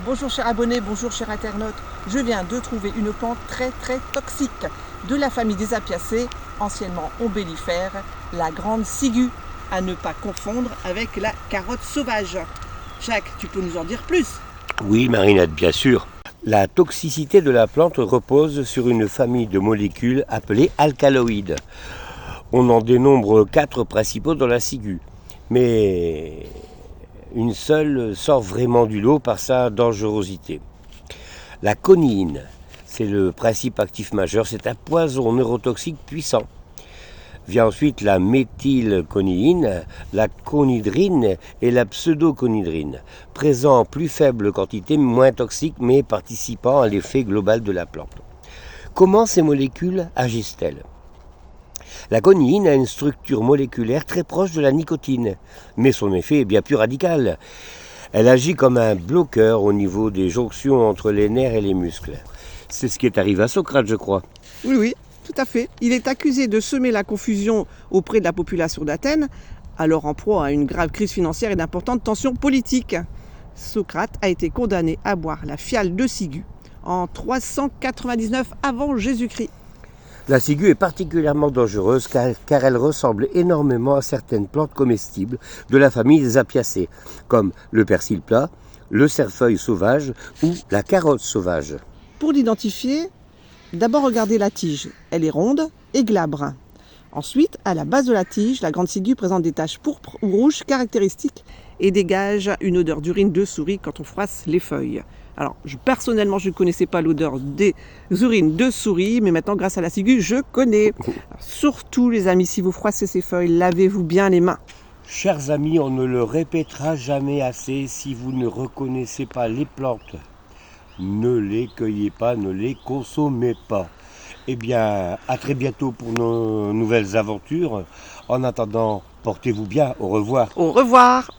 Bonjour chers abonnés, bonjour chers internautes. Je viens de trouver une plante très toxique de la famille des apiacées, anciennement ombellifère, la grande ciguë, à ne pas confondre avec la carotte sauvage. Jacques, tu peux nous en dire plus? Oui, Marinette, bien sûr. La toxicité de la plante repose sur une famille de molécules appelées alcaloïdes. On en dénombre 4 principaux dans la ciguë, mais une seule sort vraiment du lot par sa dangerosité. La coniine, c'est le principe actif majeur, c'est un poison neurotoxique puissant. Vient ensuite la méthylconiine, la conhydrine et la pseudoconhydrine, présents en plus faible quantité, moins toxiques, mais participant à l'effet global de la plante. Comment ces molécules agissent-elles ? La coniine a une structure moléculaire très proche de la nicotine, mais son effet est bien plus radical. Elle agit comme un bloqueur au niveau des jonctions entre les nerfs et les muscles. C'est ce qui est arrivé à Socrate, je crois. Oui, tout à fait. Il est accusé de semer la confusion auprès de la population d'Athènes, alors en proie à une grave crise financière et d'importantes tensions politiques. Socrate a été condamné à boire la fiale de ciguë en 399 avant Jésus-Christ. La ciguë est particulièrement dangereuse car elle ressemble énormément à certaines plantes comestibles de la famille des apiacées, comme le persil plat, le cerfeuil sauvage ou la carotte sauvage. Pour l'identifier, d'abord regardez la tige. Elle est ronde et glabre. Ensuite, à la base de la tige, la grande ciguë présente des taches pourpres ou rouges caractéristiques et dégage une odeur d'urine de souris quand on froisse les feuilles. Alors, personnellement, je ne connaissais pas l'odeur des urines de souris, mais maintenant, grâce à la ciguë, je connais. Alors, surtout, les amis, si vous froissez ces feuilles, lavez-vous bien les mains. Chers amis, on ne le répétera jamais assez, si vous ne reconnaissez pas les plantes, ne les cueillez pas, ne les consommez pas. Eh bien, à très bientôt pour nos nouvelles aventures. En attendant, portez-vous bien. Au revoir. Au revoir.